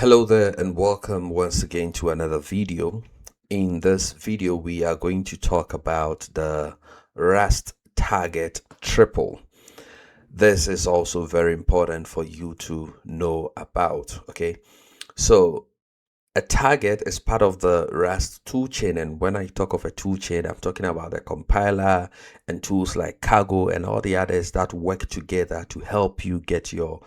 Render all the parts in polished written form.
Hello there and welcome once again to another video. In this video we are going to talk about the Rust target triple. This is also very important for you to know about. Okay, so a target is part of the Rust toolchain, and when I talk of a toolchain, I'm talking about the compiler and tools like Cargo and all the others that work together to help you get your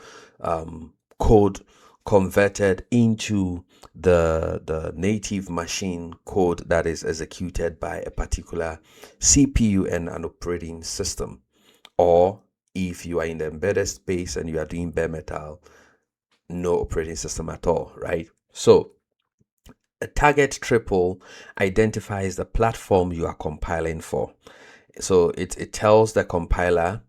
code converted into the native machine code that is executed by a particular CPU and an operating system. Or if you are in the embedded space and you are doing bare metal, no operating system at all, right? So a target triple identifies the platform you are compiling for. So it tells the compiler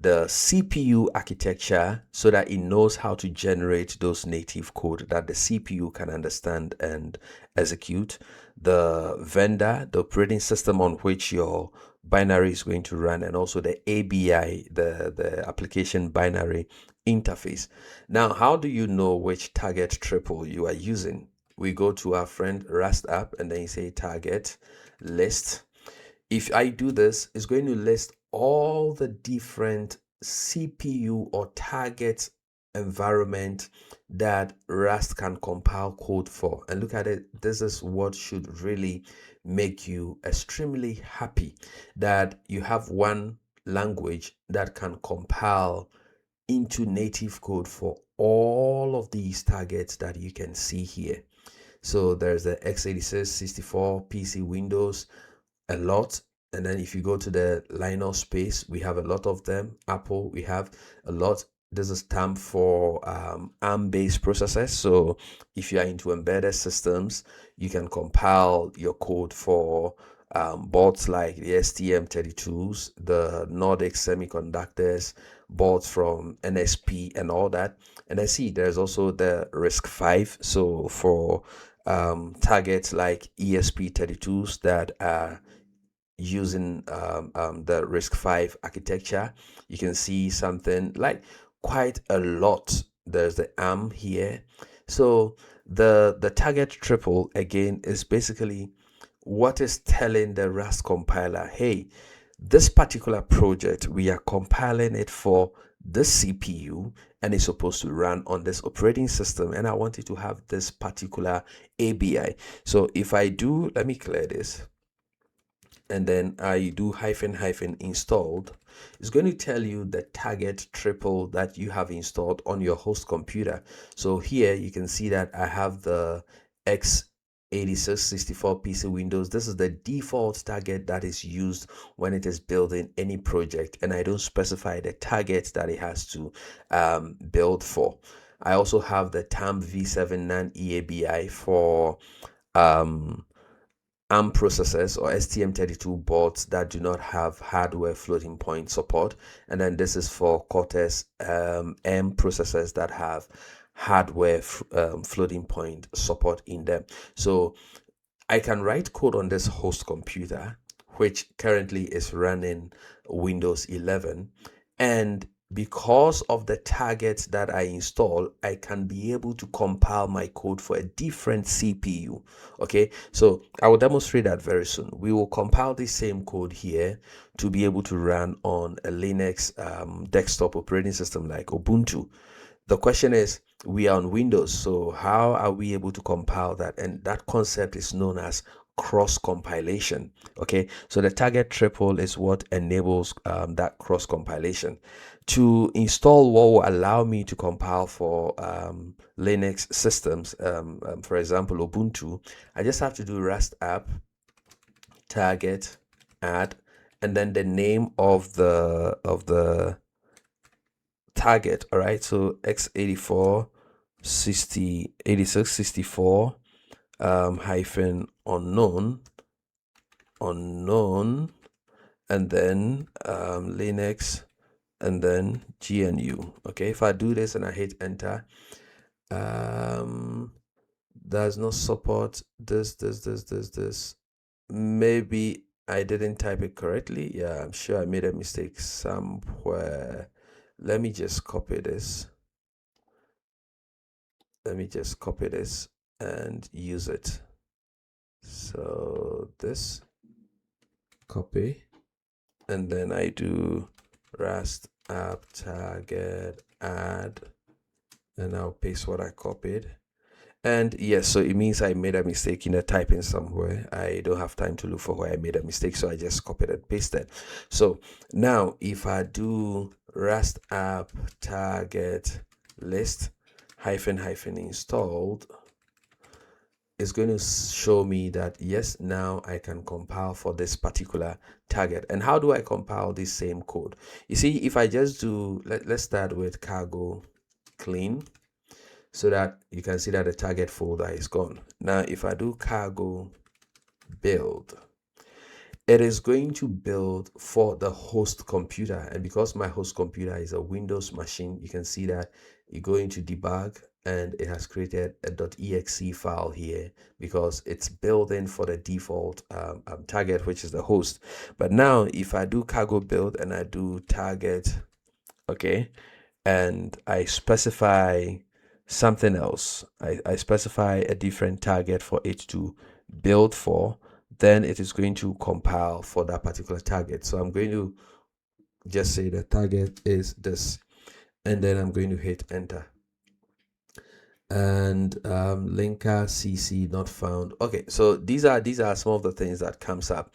the CPU architecture so that it knows how to generate those native code that the CPU can understand and execute. The vendor, the operating system on which your binary is going to run, and also the ABI, the application binary interface. Now, how do you know which target triple you are using? We go to our friend Rust app and then you say target list. If I do this, it's going to list all the different CPU or target environment that Rust can compile code for. And look at it, this is what should really make you extremely happy, that you have one language that can compile into native code for all of these targets that you can see here. So there's the x86, 64, PC, Windows, a lot. And then if you go to the Linux space, we have a lot of them. Apple, we have a lot. This is term for ARM-based processors. So if you are into embedded systems, you can compile your code for boards like the STM32s, the Nordic semiconductors, boards from NSP and all that. And I see there's also the RISC-V. So for targets like ESP32s that are using the RISC-V architecture, you can see something like quite a lot. There's the ARM here. So the target triple again is basically what is telling the Rust compiler, hey, this particular project, we are compiling it for this CPU and it's supposed to run on this operating system, and I want it to have this particular ABI. So if I do, let me clear this, and then I do -- installed, it's going to tell you the target triple that you have installed on your host computer. So here you can see that I have the x86 64 PC Windows. This is the default target that is used when it is building any project, and I don't specify the target that it has to build for. I also have the TAM V7 NAND EABI for ARM processors or STM32 boards that do not have hardware floating point support, and then this is for Cortex-M processors that have hardware floating point support in them. So I can write code on this host computer, which currently is running Windows 11, and because of the targets that I install, I can be able to compile my code for a different CPU. Okay, so I will demonstrate that very soon. We will compile the same code here to be able to run on a Linux desktop operating system like Ubuntu. The question is, we are on Windows, so how are we able to compile that? And that concept is known as cross compilation. Okay, so the target triple is what enables that cross compilation. To install what will allow me to compile for Linux systems, for example Ubuntu, I just have to do Rust app target add, and then the name of the target. All right, so x84 60 86 64 hyphen unknown, and then Linux, and then GNU. Okay, if I do this and I hit enter, does not support this. Maybe I didn't type it correctly. Yeah, I'm sure I made a mistake somewhere. Let me just copy this let me just copy this and use it. So this, copy, and then I do Rust app target add, and I'll paste what I copied. And yes, so it means I made a mistake in the typing somewhere. I don't have time to look for where I made a mistake, so I just copied and pasted. So now if I do Rust app target list hyphen installed, it's going to show me that yes, now I can compile for this particular target. And how do I compile this same code? You see, if I just do, let's start with cargo clean, so that you can see that the target folder is gone. Now, if I do cargo build, it is going to build for the host computer. And because my host computer is a Windows machine, you can see that you go into debug and it has created a .exe file here because it's building for the default target, which is the host. But now if I do cargo build and I do target, okay, and I specify something else, I specify a different target for it to build for, then it is going to compile for that particular target. So I'm going to just say the target is this, and then I'm going to hit enter. And linker cc not found. Okay, so these are some of the things that comes up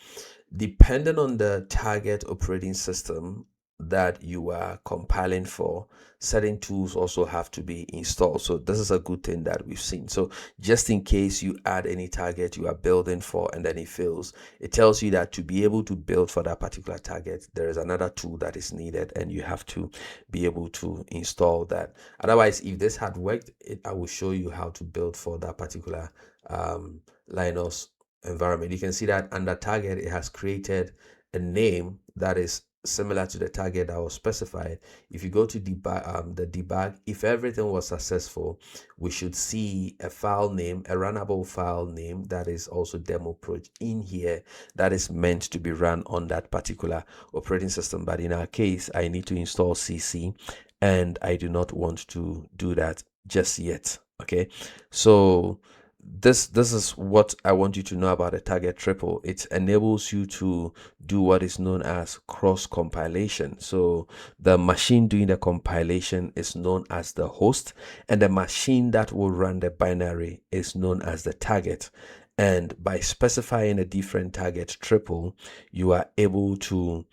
depending on the target operating system that you are compiling for. Certain tools also have to be installed, so this is a good thing that we've seen. So just in case you add any target you are building for and then it fails, it tells you that to be able to build for that particular target, there is another tool that is needed and you have to be able to install that. Otherwise, if this had worked, I will show you how to build for that particular Linux environment. You can see that under target it has created a name that is similar to the target that was specified. If you go to debug, the debug, if everything was successful, we should see a file name, a runnable file name that is also demo proj in here that is meant to be run on that particular operating system. But in our case, I need to install cc and I do not want to do that just yet. Okay, so this is what I want you to know about a target triple. It enables you to do what is known as cross compilation. So the machine doing the compilation is known as the host, and the machine that will run the binary is known as the target. And by specifying a different target triple, you are able to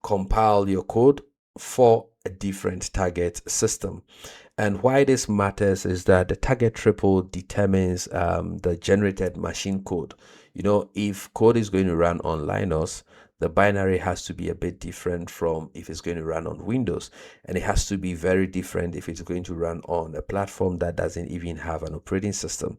compile your code for a different target system. And why this matters is that the target triple determines the generated machine code. You know, if code is going to run on Linux, the binary has to be a bit different from if it's going to run on Windows, and it has to be very different if it's going to run on a platform that doesn't even have an operating system.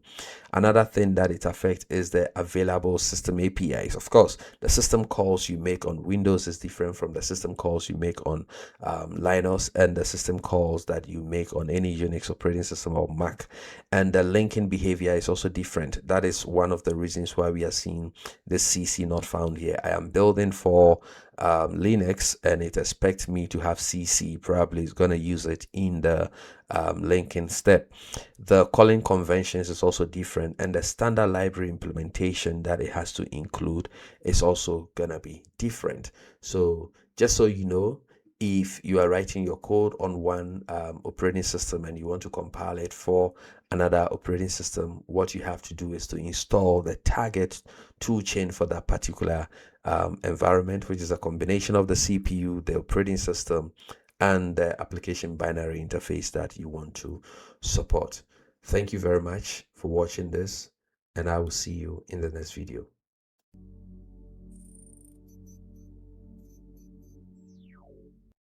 Another thing that it affects is the available system APIs. Of course, the system calls you make on Windows is different from the system calls you make on Linux, and the system calls that you make on any Unix operating system or Mac. And the linking behavior is also different. That is one of the reasons why we are seeing this CC not found here. I am building for Linux and it expects me to have CC. Probably is going to use it in the linking step. The calling conventions is also different, and the standard library implementation that it has to include is also gonna be different. So just so you know, if you are writing your code on one operating system and you want to compile it for another operating system, what you have to do is to install the target toolchain for that particular environment, which is a combination of the CPU, the operating system, and the application binary interface that you want to support. Thank you very much for watching this, and I will see you in the next video.